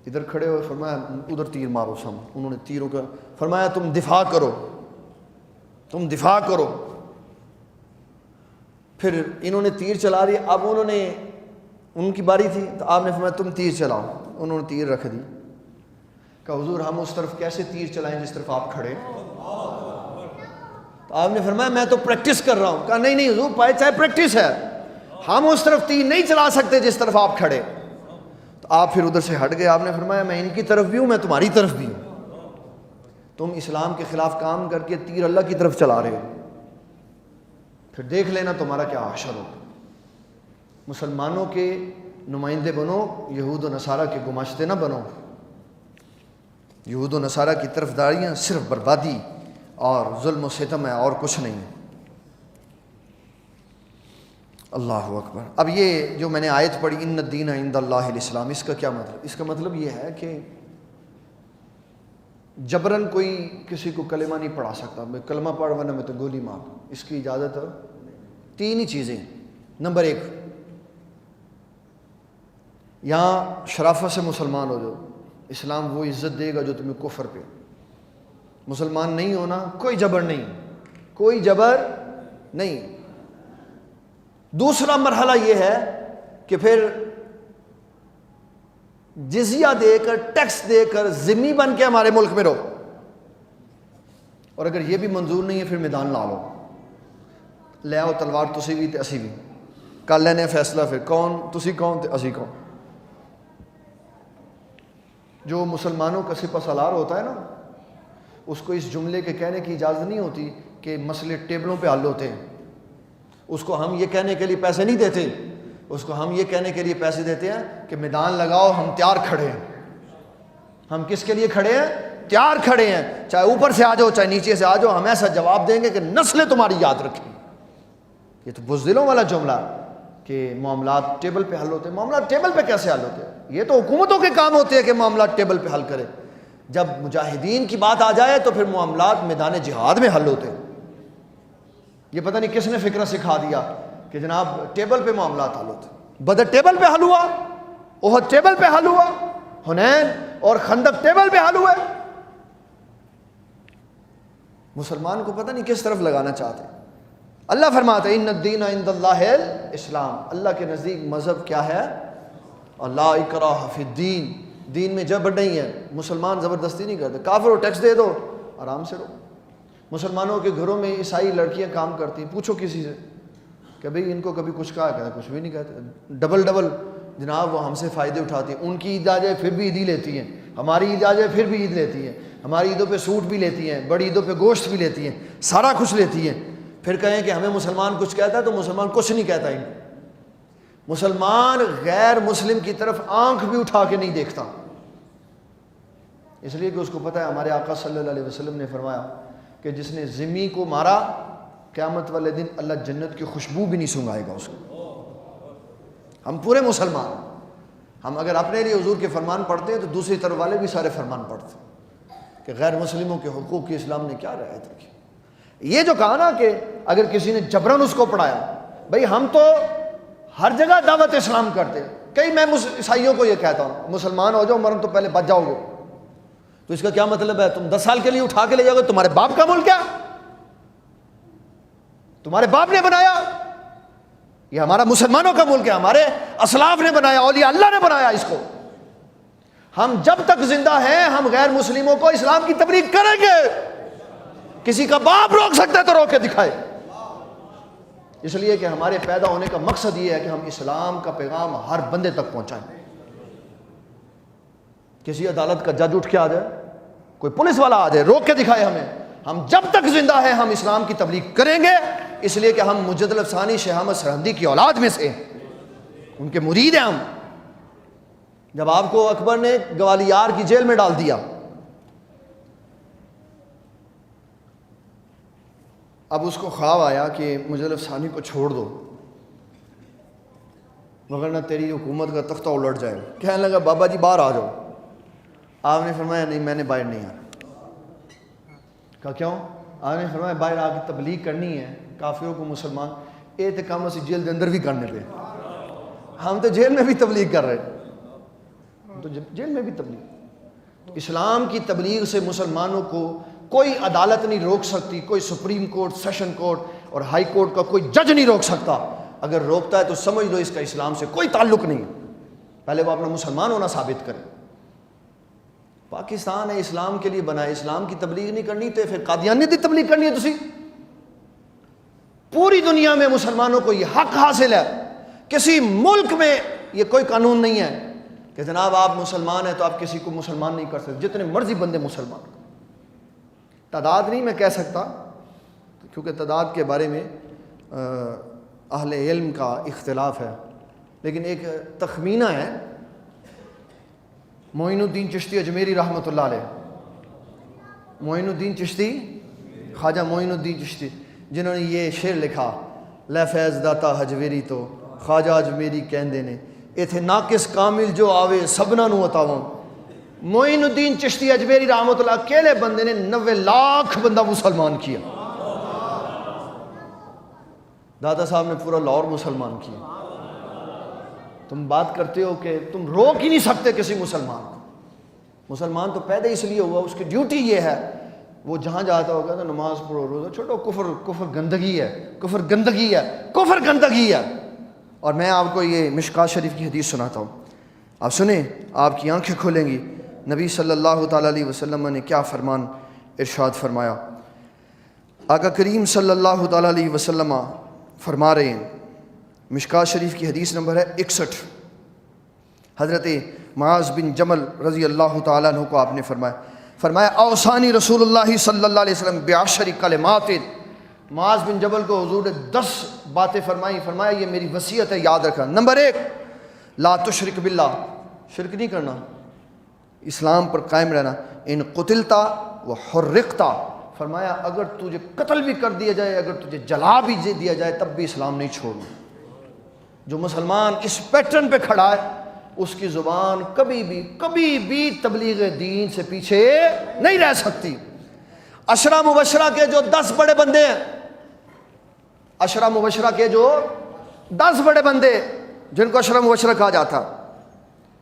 [SPEAKER 1] ادھر کھڑے ہوئے فرمایا ادھر تیر مارو سم. انہوں نے تیروں کا فرمایا تم دفاع کرو، تم دفاع کرو. پھر انہوں نے تیر چلا دی. اب انہوں نے ان کی باری تھی تو آپ نے فرمایا تم تیر چلاؤ. انہوں نے تیر رکھ دی. کہا حضور ہم اس طرف کیسے تیر چلائیں جس طرف آپ کھڑے؟ تو آپ نے فرمایا میں تو پریکٹس کر رہا ہوں. کہا نہیں حضور پائے چاہے پریکٹس ہے، ہم اس طرف تیر نہیں چلا سکتے جس طرف آپ کھڑے. تو آپ پھر ادھر سے ہٹ گئے. آپ نے فرمایا میں ان کی طرف بھی ہوں، میں تمہاری طرف بھی ہوں. تم اسلام کے خلاف کام کر کے تیر اللہ کی طرف چلا رہے ہو، پھر دیکھ لینا تمہارا کیا حشر ہو. مسلمانوں کے نمائندے بنو، یہود و نصارہ کے گماشتے نہ بنو. یہود و نصارہ کی طرف داریاں صرف بربادی اور ظلم و ستم ہے اور کچھ نہیں. اللہ اکبر. اب یہ جو میں نے آیت پڑھی ان الدین عند اللہ الاسلام، اس کا کیا مطلب؟ اس کا مطلب یہ ہے کہ جبراً کوئی کسی کو کلمہ نہیں پڑھا سکتا. میں کلمہ پڑھ ورنہ میں تو گولی مار، اس کی اجازت ہے. 3 ہی چیزیں. نمبر 1، یہاں شرافت سے مسلمان ہو جاؤ، اسلام وہ عزت دے گا جو تمہیں کفر پہ. مسلمان نہیں ہونا کوئی جبر نہیں، کوئی جبر نہیں. دوسرا مرحلہ یہ ہے کہ پھر جزیہ دے کر، ٹیکس دے کر ذمہ بن کے ہمارے ملک میں رہو. اور اگر یہ بھی منظور نہیں ہے پھر میدان لا لو، لے آؤ تلوار، تسی بھی تے اسی بھی، کر لینے فیصلہ. پھر کون تسی کون تے اسی کون. جو مسلمانوں کا سپہ سالار ہوتا ہے نا، اس کو اس جملے کے کہنے کی اجازت نہیں ہوتی کہ مسئلے ٹیبلوں پہ حل ہوتے ہیں. اس کو ہم یہ کہنے کے لیے پیسے نہیں دیتے، اس کو ہم یہ کہنے کے لیے پیسے دیتے ہیں کہ میدان لگاؤ، ہم تیار کھڑے ہیں. ہم کس کے لیے کھڑے ہیں؟ تیار کھڑے ہیں. چاہے اوپر سے آ جاؤ چاہے نیچے سے آ جاؤ، ہم ایسا جواب دیں گے کہ نسلیں تمہاری یاد رکھیں. یہ تو بزدلوں والا جملہ کہ معاملات ٹیبل پہ حل ہوتے ہیں. معاملات ٹیبل پہ کیسے حل ہوتے ہیں؟ یہ تو حکومتوں کے کام ہوتے ہیں کہ معاملات ٹیبل پہ حل کرے. جب مجاہدین کی بات آ جائے تو پھر معاملات میدان جہاد میں حل ہوتے ہیں. یہ پتہ نہیں کس نے فکرہ سکھا دیا کہ جناب ٹیبل پہ معاملات حل ہوتے. بدر ٹیبل پہ حل ہوا، احد ٹیبل پہ حل ہوا، حنین اور خندق ٹیبل پہ حل ہوئے. مسلمان کو پتہ نہیں کس طرف لگانا چاہتے. اللہ فرماتا ہے ان الدین عند اللہ الاسلام. اللہ کے نزدیک مذہب کیا ہے؟ لا اکراہ فی الدین. دین میں جبر نہیں ہے. مسلمان زبردستی نہیں کرتے. کافر کو ٹیکس دے دو، آرام سے رہو. مسلمانوں کے گھروں میں عیسائی لڑکیاں کام کرتی ہیں، پوچھو کسی سے کہ بھئی ان کو کبھی کچھ کہا، کہتا کچھ بھی نہیں کہتے، ڈبل جناب وہ ہم سے فائدے اٹھاتی ہیں. ان کی عید آ جائے پھر بھی عیدی لیتی ہیں، ہماری عید آ جائے پھر بھی عید لیتی ہیں، ہماری عیدوں پہ سوٹ بھی لیتی ہیں، بڑی عیدوں پہ گوشت بھی لیتی ہیں، سارا کچھ لیتی ہیں. پھر کہیں کہ ہمیں مسلمان کچھ کہتا ہے تو مسلمان کچھ نہیں کہتا. ان مسلمان غیر مسلم کی طرف آنکھ بھی اٹھا کے نہیں دیکھتا، اس لیے کہ اس کو پتہ ہے ہمارے آقا صلی اللہ علیہ وسلم نے فرمایا کہ جس نے ذمی کو مارا قیامت والے دن اللہ جنت کی خوشبو بھی نہیں سنگائے گا اس کو. ہم پورے مسلمان، ہم اگر اپنے لیے حضور کے فرمان پڑھتے ہیں تو دوسری طرف والے بھی سارے فرمان پڑھتے ہیں کہ غیر مسلموں کے حقوق کی اسلام نے کیا رعایت رکھی. یہ جو کہا نا کہ اگر کسی نے جبرن اس کو پڑھایا، بھئی ہم تو ہر جگہ دعوت اسلام کرتے ہیں. کئی میں عیسائیوں کو یہ کہتا ہوں مسلمان ہو جاؤ مرن تو پہلے بچ جاؤ گے، تو اس کا کیا مطلب ہے؟ تم 10 سال کے لیے اٹھا کے لے جاؤ گے، تمہارے باپ کا ملک ہے، تمہارے باپ نے بنایا، یہ ہمارا مسلمانوں کا ملک ہے، ہمارے اسلاف نے بنایا، اولیاء اللہ نے بنایا اس کو. ہم جب تک زندہ ہیں ہم غیر مسلموں کو اسلام کی تبلیغ کریں گے. کسی کا باپ روک سکتا ہے تو روک کے دکھائے. اس لیے کہ ہمارے پیدا ہونے کا مقصد یہ ہے کہ ہم اسلام کا پیغام ہر بندے تک پہنچائیں. کسی عدالت کا جج اٹھ کے آ جائے، کوئی پولیس والا آ جائے، روک کے دکھائے ہمیں. ہم جب تک زندہ ہیں ہم اسلام کی تبلیغ کریں گے، اس لیے کہ ہم مجدد الافسانی شیخ احمد سرہندی کی اولاد میں سے ان کے مرید ہیں ہم. جب آپ کو اکبر نے گوالیار کی جیل میں ڈال دیا، اب اس کو خواب آیا کہ مجدد الافسانی کو چھوڑ دو وگرنہ تیری حکومت کا تختہ الٹ جائے. کہنے لگا بابا جی باہر آ جاؤ. آپ نے فرمایا نہیں میں نے باہر نہیں آنا. کہا کیوں؟ آپ نے فرمایا باہر آ کے تبلیغ کرنی ہے کافروں کو مسلمان، یہ تو کام اسی جیل کے اندر بھی کرنے پہ، ہم تو جیل میں بھی تبلیغ کر رہے ہیں، تو جیل میں بھی تبلیغ. اسلام کی تبلیغ سے مسلمانوں کو کوئی عدالت نہیں روک سکتی، کوئی سپریم کورٹ، سیشن کورٹ اور ہائی کورٹ کا کوئی جج نہیں روک سکتا. اگر روکتا ہے تو سمجھ لو اس کا اسلام سے کوئی تعلق نہیں. پہلے وہ اپنا مسلمان ہونا ثابت کرے. پاکستان ہے اسلام کے لیے بنا ہے، اسلام کی تبلیغ نہیں کرنی تو پھر قادیانیت کی تبلیغ کرنی ہے. تسی پوری دنیا میں مسلمانوں کو یہ حق حاصل ہے، کسی ملک میں یہ کوئی قانون نہیں ہے کہ جناب آپ مسلمان ہیں تو آپ کسی کو مسلمان نہیں کر سکتے. جتنے مرضی بندے مسلمان، تعداد نہیں میں کہہ سکتا کیونکہ تعداد کے بارے میں اہل علم کا اختلاف ہے، لیکن ایک تخمینہ ہے. معین الدین چشتی اجمیری رحمۃ اللہ علیہ، معین الدین چشتی، خواجہ معین الدین چشتی، جنہوں نے یہ شعر لکھا، لے فیض داتا حجویری تو خواجہ اجمیری کہندے نے، ایتھے ناقص کامل جو آوے سبنا نو عطاواں. معین الدین چشتی اجمیری رحمۃ اللہ اکیلے بندے نے 90 لاکھ بندہ مسلمان کیا. دادا صاحب نے پورا لاہور مسلمان کیا. تم بات کرتے ہو کہ تم روک ہی نہیں سکتے کسی مسلمان کو. مسلمان تو پیدا اس لیے ہوا، اس کی ڈیوٹی یہ ہے، وہ جہاں جاتا ہوگا تو نماز پڑھو، روزہ چھوڑو. کفر گندگی ہے، کفر گندگی ہے، کفر گندگی ہے. اور میں آپ کو یہ مشکات شریف کی حدیث سناتا ہوں، آپ سنیں، آپ کی آنکھیں کھولیں گی. نبی صلی اللہ تعالیٰ علیہ وسلم نے کیا فرمان ارشاد فرمایا. آقا کریم صلی اللہ تعالیٰ علیہ وسلم فرما رہے ہیں، مشکات شریف کی حدیث نمبر ہے 61. حضرت معاذ بن جمل رضی اللہ تعالیٰ عنہ کو آپ نے فرمایا اوصانی رسول اللہ صلی اللہ علیہ وسلم بعشر کلمات. معاذ بن جبل کو حضور نے 10 باتیں فرمایا یہ میری وصیت ہے، یاد رکھنا. نمبر 1 لا تشرک باللہ، شرک نہیں کرنا، اسلام پر قائم رہنا. ان قتلتا و حرقتا، فرمایا اگر تجھے قتل بھی کر دیا جائے، اگر تجھے جلا بھی دیا جائے تب بھی اسلام نہیں چھوڑنا. جو مسلمان اس پیٹرن پہ کھڑا ہے اس کی زبان کبھی بھی تبلیغ دین سے پیچھے نہیں رہ سکتی. عشرہ مبشرہ کے جو 10 بڑے بندے ہیں، عشرہ مبشرہ کے جو 10 بڑے بندے جن کو عشرہ مبشرہ کہا جاتا،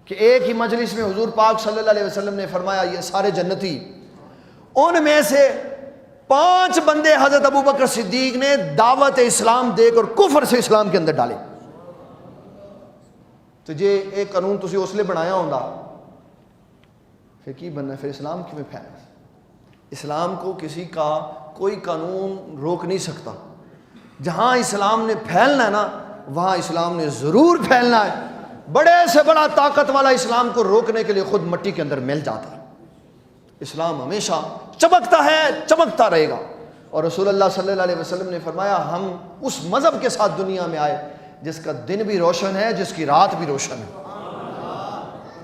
[SPEAKER 1] کہ ایک ہی مجلس میں حضور پاک صلی اللہ علیہ وسلم نے فرمایا یہ سارے جنتی. ان میں سے 5 بندے حضرت ابوبکر صدیق نے دعوت اسلام دے کر کفر سے اسلام کے اندر ڈالے. تو یہ ایک قانون تسی اس لیے بنایا ہوتا پھر کی بننا، پھر اسلام کیوں پھیلا؟ اسلام کو کسی کا کوئی قانون روک نہیں سکتا. جہاں اسلام نے پھیلنا ہے نا وہاں اسلام نے ضرور پھیلنا ہے. بڑے سے بڑا طاقت والا اسلام کو روکنے کے لیے خود مٹی کے اندر مل جاتا ہے. اسلام ہمیشہ چمکتا ہے، چمکتا رہے گا. اور رسول اللہ صلی اللہ علیہ وسلم نے فرمایا ہم اس مذہب کے ساتھ دنیا میں آئے جس کا دن بھی روشن ہے، جس کی رات بھی روشن ہے.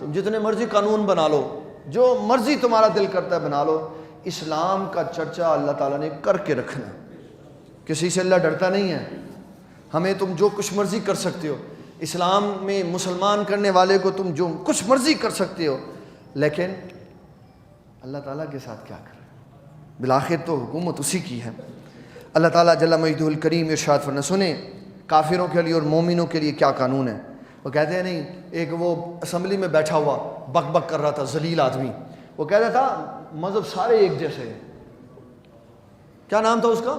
[SPEAKER 1] تم جتنے مرضی قانون بنا لو، جو مرضی تمہارا دل کرتا ہے بنا لو، اسلام کا چرچا اللہ تعالیٰ نے کر کے رکھنا ہے. کسی سے اللہ ڈرتا نہیں ہے. ہمیں تم جو کچھ مرضی کر سکتے ہو، اسلام میں مسلمان کرنے والے کو تم جو کچھ مرضی کر سکتے ہو، لیکن اللہ تعالیٰ کے ساتھ کیا کریں؟ بالآخر تو حکومت اسی کی ہے. اللہ تعالیٰ جل مجدہ الکریم ارشاد فرماتا سنیں کافروں کے لیے اور مومنوں کے لیے کیا قانون ہے. وہ کہتے ہیں نہیں، ایک وہ اسمبلی میں بیٹھا ہوا بک بک کر رہا تھا ذلیل آدمی، وہ کہتا تھا مذہب سارے ایک جیسے ہیں. کیا نام تھا اس کا؟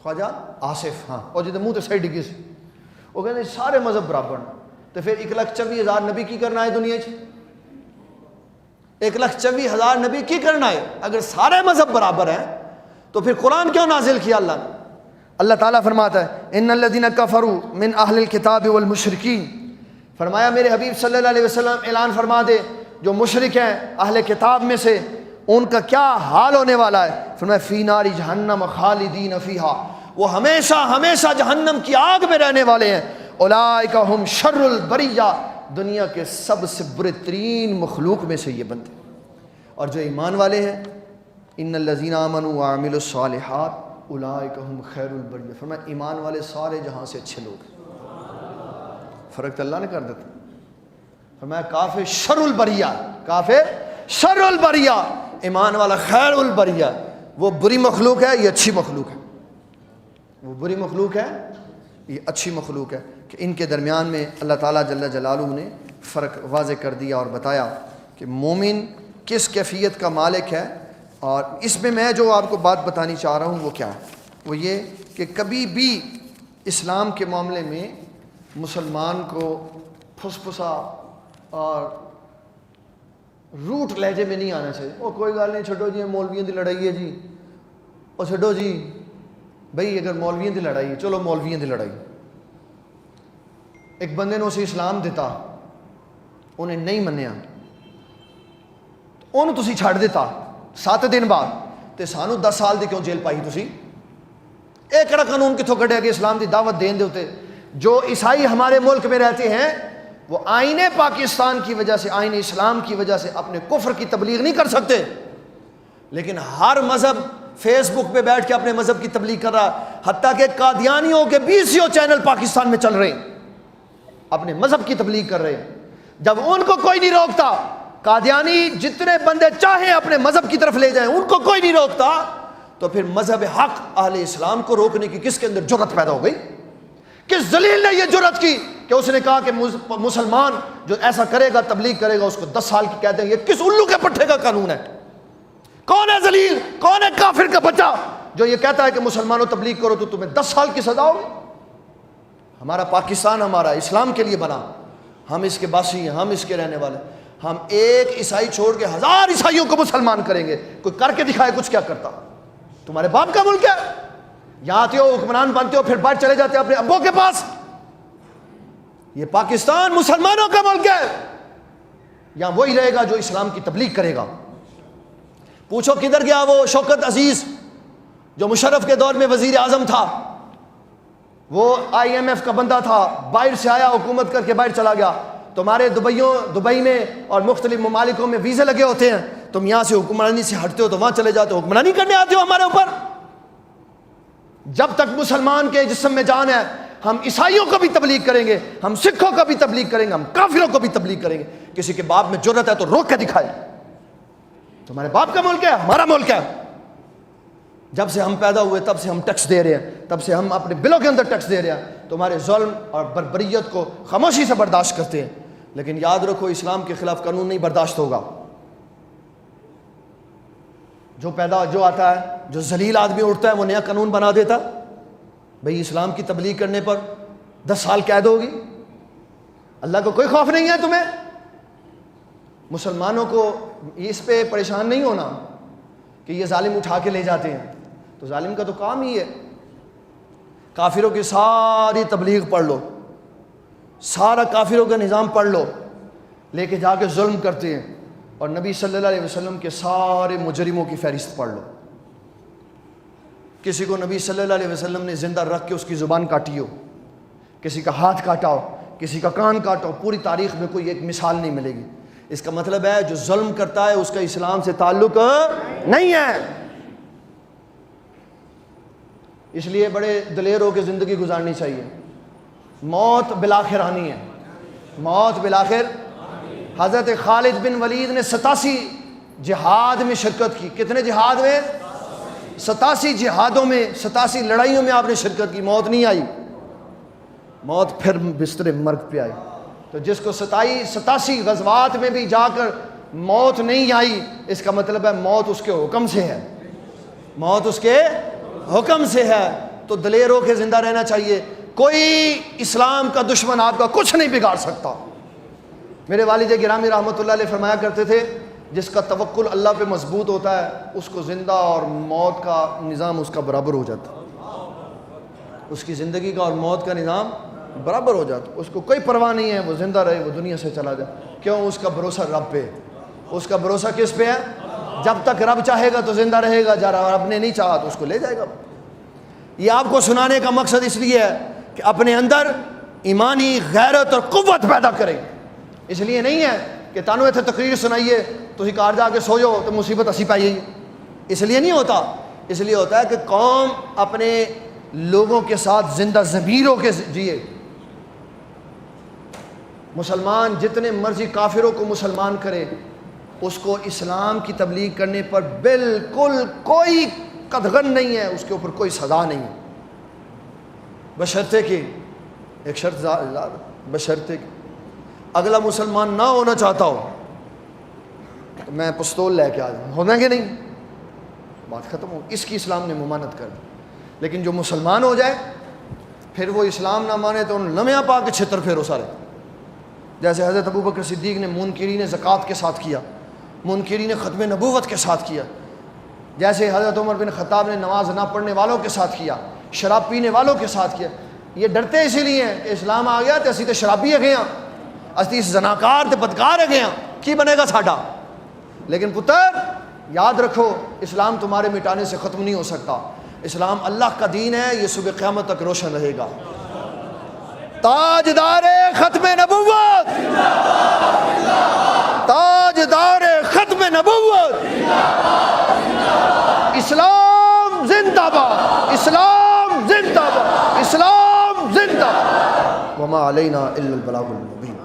[SPEAKER 1] خواجہ آصف. ہاں، اور جتنے منہ تو صحیح ڈگی سے وہ کہتے ہیں سارے مذہب برابر. تو پھر 1,24,000 نبی کی کرنا ہے دنیا چ؟ 1,24,000 نبی کی کرنا ہے؟ اگر سارے مذہب برابر ہیں تو پھر قرآن کیوں نازل کیا اللہ نے؟ اللہ تعالیٰ فرماتا ہے ان الذین کفروا من اہل الکتاب والمشرکین، فرمایا میرے حبیب صلی اللہ علیہ وسلم اعلان فرما دے جو مشرک ہیں اہل کتاب میں سے ان کا کیا حال ہونے والا ہے. فرمایا فی نار جہنم خالدین فیہا، وہ ہمیشہ ہمیشہ جہنم کی آگ میں رہنے والے ہیں. اولئک ھم شر البریہ، دنیا کے سب سے برے ترین مخلوق میں سے یہ بندے. اور جو ایمان والے ہیں ان الذین آمنوا وعملوا الصالحات اولئک ھم خیر البریہ، فرمایا ایمان والے سارے جہاں سے اچھے لوگ ہیں. فرق تو اللہ نے کر دیتا. فرمایا کافر شر البریہ، کافر شر البریہ، ایمان والا خیر البریہ. وہ بری مخلوق ہے، یہ اچھی مخلوق ہے. وہ بری مخلوق ہے، یہ اچھی مخلوق ہے. کہ ان کے درمیان میں اللہ تعالیٰ جل جلالہ نے فرق واضح کر دیا اور بتایا کہ مومن کس کیفیت کا مالک ہے. اور اس میں جو آپ کو بات بتانی چاہ رہا ہوں وہ کیا ہے؟ وہ یہ کہ کبھی بھی اسلام کے معاملے میں مسلمان کو پھسپھسا اور روٹ لہجے میں نہیں آنا چاہیے. وہ کوئی گل نہیں، چھڈو جی مولویوں کی لڑائی ہے جی، اور چھڈو جی بھئی اگر مولویوں کی لڑائی ہے چلو مولویوں کی لڑائی. ایک بندے نے اسے اسلام دیتا، انہیں نہیں منیا، انہوں تسی چھڑ دیتا 7 دن بعد، تے سانو 10 سال دی کیوں جیل پائی تسی؟ ایک کڑا قانون کتوں کڈیا کہ اسلام دی دعوت دین دے ہوتے؟ جو عیسائی ہمارے ملک میں رہتے ہیں وہ آئین پاکستان کی وجہ سے، آئین اسلام کی وجہ سے اپنے کفر کی تبلیغ نہیں کر سکتے، لیکن ہر مذہب فیس بک پہ بیٹھ کے اپنے مذہب کی تبلیغ کر رہا. حتیٰ کہ قادیانیوں کے 20 چینل پاکستان میں چل رہے ہیں، اپنے مذہب کی تبلیغ کر رہے ہیں. جب ان کو کوئی نہیں روکتا، قادیانی جتنے بندے چاہیں اپنے مذہب کی طرف لے جائیں، ان کو کوئی نہیں روکتا، تو پھر مذہب حق اہل اسلام کو روکنے کی کس کے اندر جرت پیدا ہو گئی؟ کس ذلیل نے یہ جرت کی کہ اس نے کہا کہ مسلمان جو ایسا کرے گا تبلیغ کرے گا اس کو 10 سال کی قید ہے؟ یہ کس الو کے پٹھے کا قانون ہے؟ کون ہے ذلیل؟ کون ہے کافر کا بچہ جو یہ کہتا ہے کہ مسلمانوں تبلیغ کرو تو تمہیں 10 سال کی سزا ہوگی؟ ہمارا پاکستان ہمارا اسلام کے لیے بنا، ہم اس کے باسی ہیں، ہم اس کے رہنے والے. ہم ایک عیسائی چھوڑ کے 1000 عیسائیوں کو مسلمان کریں گے. کوئی کر کے دکھائے کچھ کیا کرتا؟ تمہارے باپ کا ملک ہے، یہاں آتے ہو حکمران بنتے ہو پھر باہر چلے جاتے ہو اپنے ابوں کے پاس. یہ پاکستان مسلمانوں کا ملک ہے، یہاں وہی رہے گا جو اسلام کی تبلیغ کرے گا. پوچھو کدھر گیا وہ شوکت عزیز جو مشرف کے دور میں وزیر اعظم تھا؟ وہ IMF کا بندہ تھا، باہر سے آیا حکومت کر کے باہر چلا گیا. تمہارے دبئی میں اور مختلف ممالکوں میں ویزے لگے ہوتے ہیں، تم یہاں سے حکمرانی سے ہٹتے ہو تو وہاں چلے جاتے ہو، حکمرانی کرنے آتے ہو ہمارے اوپر. جب تک مسلمان کے جسم میں جان ہے ہم عیسائیوں کو بھی تبلیغ کریں گے، ہم سکھوں کو بھی تبلیغ کریں گے، ہم کافروں کو بھی تبلیغ کریں گے. کسی کے باپ میں جرت ہے تو روک کے دکھائے. تمہارے باپ کا ملک ہے، ہمارا ملک ہے. جب سے ہم پیدا ہوئے تب سے ہم ٹیکس دے رہے ہیں، تب سے ہم اپنے بلوں کے اندر ٹیکس دے رہے ہیں. تمہارے ظلم اور بربریت کو خاموشی سے برداشت کرتے ہیں، لیکن یاد رکھو اسلام کے خلاف قانون نہیں برداشت ہوگا. جو آتا ہے، جو ذلیل آدمی اٹھتا ہے وہ نیا قانون بنا دیتا، بھئی اسلام کی تبلیغ کرنے پر 10 سال قید ہوگی. اللہ کو کوئی خوف نہیں ہے تمہیں؟ مسلمانوں کو اس پہ پریشان نہیں ہونا. کہ یہ ظالم اٹھا کے لے جاتے ہیں، تو ظالم کا تو کام ہی ہے، کافروں کی ساری تبلیغ پڑھ لو، سارا کافروں کا نظام پڑھ لو، لے کے جا کے ظلم کرتے ہیں، اور نبی صلی اللہ علیہ وسلم کے سارے مجرموں کی فہرست پڑھ لو، کسی کو نبی صلی اللہ علیہ وسلم نے زندہ رکھ کے اس کی زبان کاٹی ہو، کسی کا ہاتھ کاٹا ہو، کسی کا کان کاٹا ہو، پوری تاریخ میں کوئی ایک مثال نہیں ملے گی۔ اس کا مطلب ہے جو ظلم کرتا ہے اس کا اسلام سے تعلق نہیں ہے۔ اس لیے بڑے دلیر ہو کے زندگی گزارنی چاہیے۔ موت بالآخر آنی ہے، موت بالآخر۔ حضرت خالد بن ولید نے 87 جہاد میں شرکت کی۔ کتنے جہاد میں؟ 87 جہادوں میں، 87 لڑائیوں میں آپ نے شرکت کی، موت نہیں آئی، موت پھر بستر مرگ پہ آئی۔ تو جس کو 87 غزوات میں بھی جا کر موت نہیں آئی، اس کا مطلب ہے موت اس کے حکم سے ہے، موت اس کے حکم سے ہے۔ تو دلیر ہو کے زندہ رہنا چاہیے۔ کوئی اسلام کا دشمن آپ کا کچھ نہیں بگاڑ سکتا۔ میرے والد گرامی رحمۃ اللہ علیہ فرمایا کرتے تھے، جس کا توکل اللہ پہ مضبوط ہوتا ہے اس کو زندہ اور موت کا نظام اس کا برابر ہو جاتا، اس کی زندگی کا اور موت کا نظام برابر ہو جاتا، اس کو کوئی پرواہ نہیں ہے وہ زندہ رہے وہ دنیا سے چلا جائے۔ کیوں؟ اس کا بھروسہ رب پہ، اس کا بھروسہ کس پہ ہے؟ جب تک رب چاہے گا تو زندہ رہے گا، جب رب نے نہیں چاہا تو اس کو لے جائے گا۔ یہ آپ کو سنانے کا مقصد اس لیے ہے کہ اپنے اندر ایمانی غیرت اور قوت پیدا کریں۔ اس لیے نہیں ہے کہ تانوں اتنے تقریر سنائیے تو ہی کار جا کے سو جاؤ تو مصیبت اسی پائی گئی، اس لیے نہیں ہوتا۔ اس لیے ہوتا ہے کہ قوم اپنے لوگوں کے ساتھ زندہ ضمیر ہو کے جیے۔ مسلمان جتنے مرضی کافروں کو مسلمان کرے، اس کو اسلام کی تبلیغ کرنے پر بالکل کوئی قدغن نہیں ہے، اس کے اوپر کوئی سزا نہیں ہے، بشرطے کہ ایک شرط، بشرطے کہ اگلا مسلمان نہ ہونا چاہتا ہو تو میں پستول لے کے آ جاؤں، ہونا کہ نہیں، بات ختم ہو، اس کی اسلام نے ممانعت کر دی۔ لیکن جو مسلمان ہو جائے پھر وہ اسلام نہ مانے تو ان لمحہ پا کے چھتر پھیرو سارے، جیسے حضرت ابوبکر صدیق نے منکرین زکوٰۃ کے ساتھ کیا، منکرین ختم نبوت کے ساتھ کیا، جیسے حضرت عمر بن خطاب نے نماز نہ پڑھنے والوں کے ساتھ کیا، شراب پینے والوں کے ساتھ کیا۔ یہ ڈرتے اسی لیے ہیں کہ اسلام آ گیا تو اسی تے شرابی ہے گئے ہاں، اسی زناکار تے بدکار ہے گئے ہاں، کی بنے گا ساڈا؟ لیکن پتر یاد رکھو، اسلام تمہارے مٹانے سے ختم نہیں ہو سکتا، اسلام اللہ کا دین ہے، یہ صبح قیامت تک روشن رہے گا۔ تاجدار ختم نبوت، تاجدار ختم نبوت، اسلام زندہ باد، اسلام زندہ باد، اسلام زندہ باد۔ وما علینا الا البلاغ المبین۔